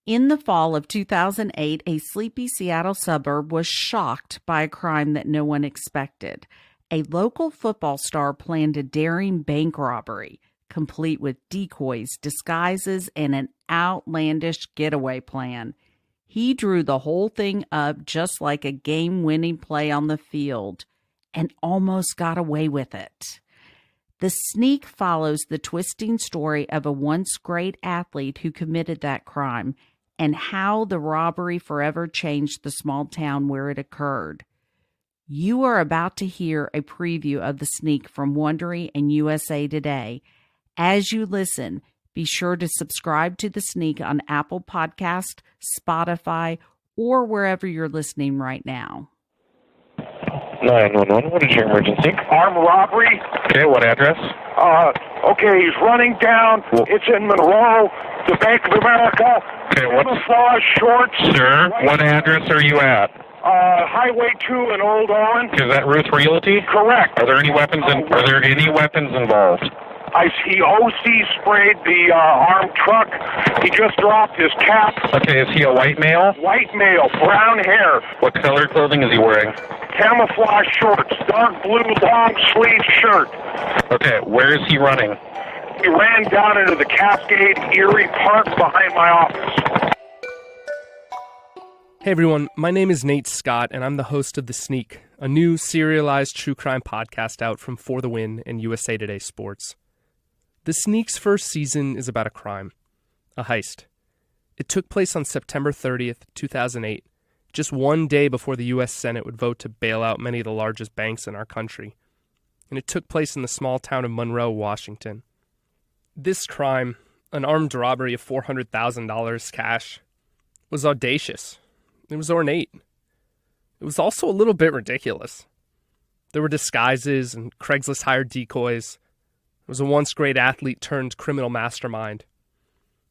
In the fall of 2008, a sleepy Seattle suburb was shocked by a crime that no one expected. A local football star planned a daring bank robbery, complete with decoys, disguises, and an outlandish getaway plan. He drew the whole thing up just like a game-winning play on the field and almost got away with it. The Sneak follows the twisting story of a once great athlete who committed that crime and how the robbery forever changed the small town where it occurred. You are about to hear a preview of The Sneak from Wondery and USA Today. As you listen, be sure to subscribe to The Sneak on Apple Podcast, Spotify, or wherever you're listening right now. 911, what is your emergency? Armed robbery. Okay, what address? Okay, he's running down. It's in Monroe, the Bank of America. Okay, what's... Camouflage shorts. Sir, what address are you at? Highway 2 in Old Owen. Is that Ruth Realty? Correct. Are there any weapons involved? He OC sprayed the armed truck. He just dropped his cap. Okay, is he a white male? White male, brown hair. What color clothing is he wearing? Camouflage shorts, dark blue long sleeve shirt. Okay, where is he running? He ran down into the Cascade Erie Park behind my office. Hey everyone, my name is Nate Scott, and I'm the host of The Sneak, a new serialized true crime podcast out from For the Win and USA Today Sports. The Sneak's first season is about a crime, a heist. It took place on September 30th, 2008, just one day before the U.S. Senate would vote to bail out many of the largest banks in our country. And it took place in the small town of Monroe, Washington. This crime, an armed robbery of $400,000 cash, was audacious. It was ornate. It was also a little bit ridiculous. There were disguises and Craigslist hired decoys. It was a once great athlete turned criminal mastermind.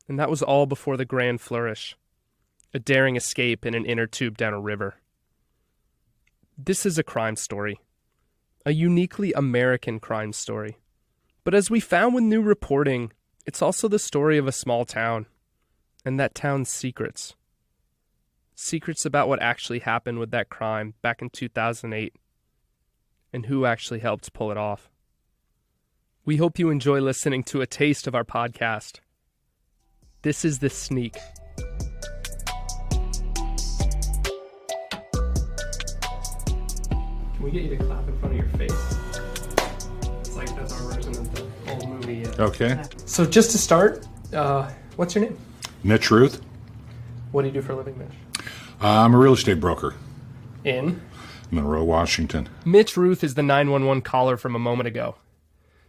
And that was all before the grand flourish. A daring escape in an inner tube down a river. This is a crime story. A uniquely American crime story. But as we found with new reporting, it's also the story of a small town. And that town's secrets. Secrets about what actually happened with that crime back in 2008. And who actually helped pull it off. We hope you enjoy listening to a taste of our podcast. This is The Sneak. Can we get you to clap in front of your face? It's like that's our version of the old movie. Okay. So just to start, what's your name? Mitch Ruth. What do you do for a living, Mitch? I'm a real estate broker. In? Monroe, Washington. Mitch Ruth is the 911 caller from a moment ago.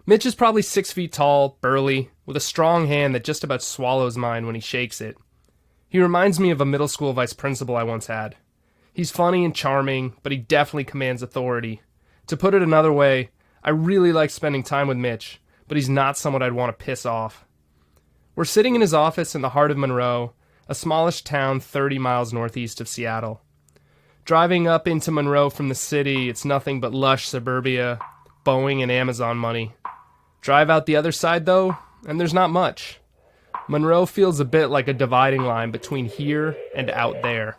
Mitch is probably 6 feet tall, burly, with a strong hand that just about swallows mine when he shakes it. He reminds me of a middle school vice principal I once had. He's funny and charming, but he definitely commands authority. To put it another way, I really like spending time with Mitch, but he's not someone I'd want to piss off. We're sitting in his office in the heart of Monroe, a smallish town 30 miles northeast of Seattle. Driving up into Monroe from the city, it's nothing but lush suburbia, Boeing and Amazon money. Drive out the other side, though, and there's not much. Monroe feels a bit like a dividing line between here and out there.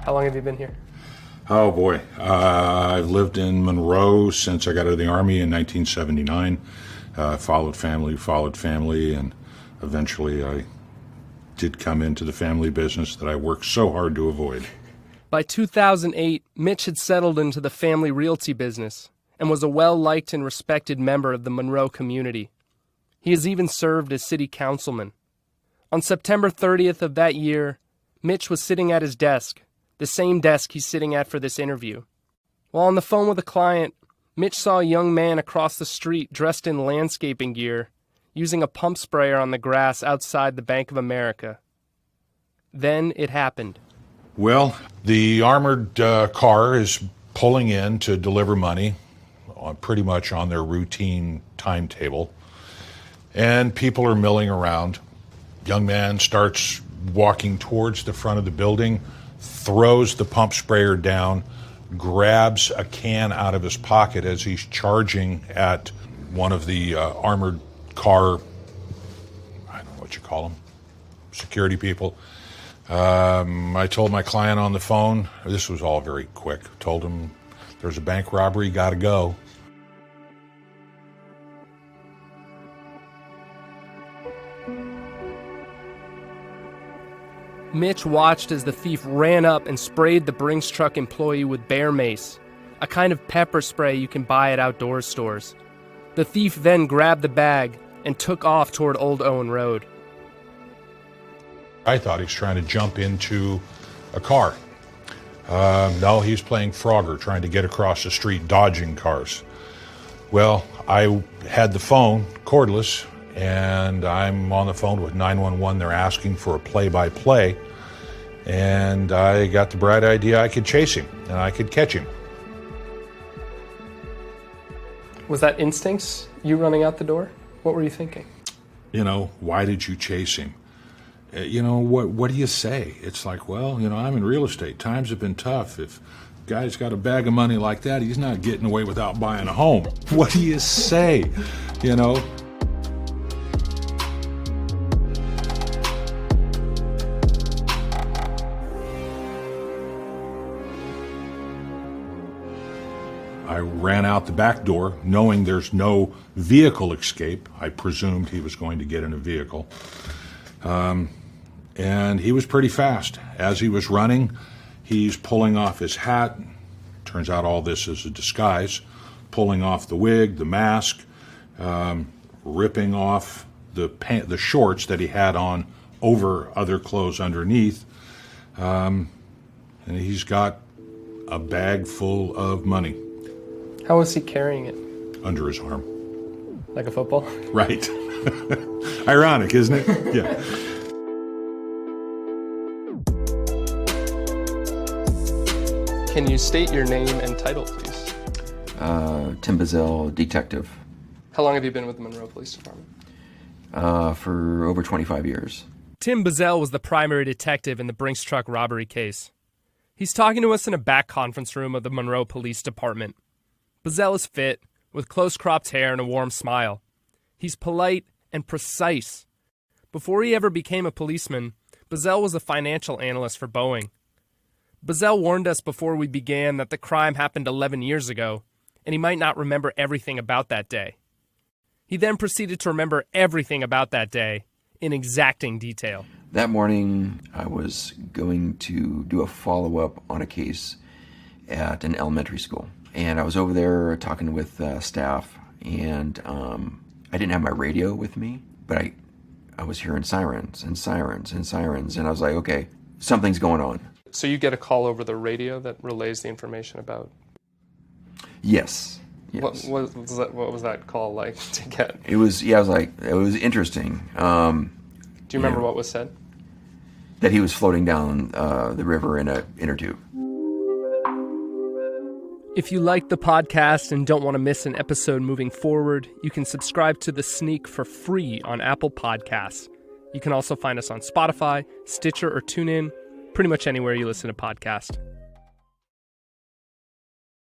How long have you been here? Oh, boy. I've lived in Monroe since I got out of the Army in 1979. Followed family, and eventually I did come into the family business that I worked so hard to avoid. By 2008, Mitch had settled into the family realty business and was a well-liked and respected member of the Monroe community. He has even served as city councilman. On September 30th of that year, Mitch was sitting at his desk, the same desk he's sitting at for this interview. While on the phone with a client, Mitch saw a young man across the street dressed in landscaping gear, using a pump sprayer on the grass outside the Bank of America. Then it happened. Well, the armored car is pulling in to deliver money, pretty much on their routine timetable, and people are milling around. Young man starts walking towards the front of the building, throws the pump sprayer down, grabs a can out of his pocket as he's charging at one of the armored car, I don't know what you call them, security people. I told my client on the phone, this was all very quick, told him there's a bank robbery, got to go. Mitch watched as the thief ran up and sprayed the Brinks truck employee with bear mace, a kind of pepper spray you can buy at outdoor stores. The thief then grabbed the bag and took off toward Old Owen Road. I thought he was trying to jump into a car. No, he was playing Frogger, trying to get across the street, dodging cars. Well, I had the phone cordless, and I'm on the phone with 911. They're asking for a play-by-play, and I got the bright idea I could chase him, and I could catch him. Was that instincts, you running out the door? What were you thinking? Why did you chase him? What do you say? It's like, well, I'm in real estate. Times have been tough. If a guy's got a bag of money like that, he's not getting away without buying a home. What do you say? I ran out the back door, knowing there's no vehicle escape. I presumed he was going to get in a vehicle. And he was pretty fast. As he was running, he's pulling off his hat. Turns out all this is a disguise. Pulling off the wig, the mask, ripping off the shorts that he had on over other clothes underneath. And he's got a bag full of money. How was he carrying it? Under his arm. Like a football? Right. Ironic, isn't it? Yeah. Can you state your name and title, please? Tim Bazell, detective. How long have you been with the Monroe Police Department? For over 25 years. Tim Bazell was the primary detective in the Brinks truck robbery case. He's talking to us in a back conference room of the Monroe Police Department. Bazell is fit, with close-cropped hair and a warm smile. He's polite and precise. Before he ever became a policeman, Bazell was a financial analyst for Boeing. Bazell warned us before we began that the crime happened 11 years ago, and he might not remember everything about that day. He then proceeded to remember everything about that day in exacting detail. That morning, I was going to do a follow-up on a case at an elementary school. And I was over there talking with staff, and I didn't have my radio with me, but I was hearing sirens and sirens and sirens, and I was like, okay, something's going on. So you get a call over the radio that relays the information about? Yes. What was that call like to get? It was interesting. Do you remember what was said? That he was floating down the river in an inner tube. If you like the podcast and don't want to miss an episode moving forward, you can subscribe to The Sneak for free on Apple Podcasts. You can also find us on Spotify, Stitcher, or TuneIn, pretty much anywhere you listen to podcasts.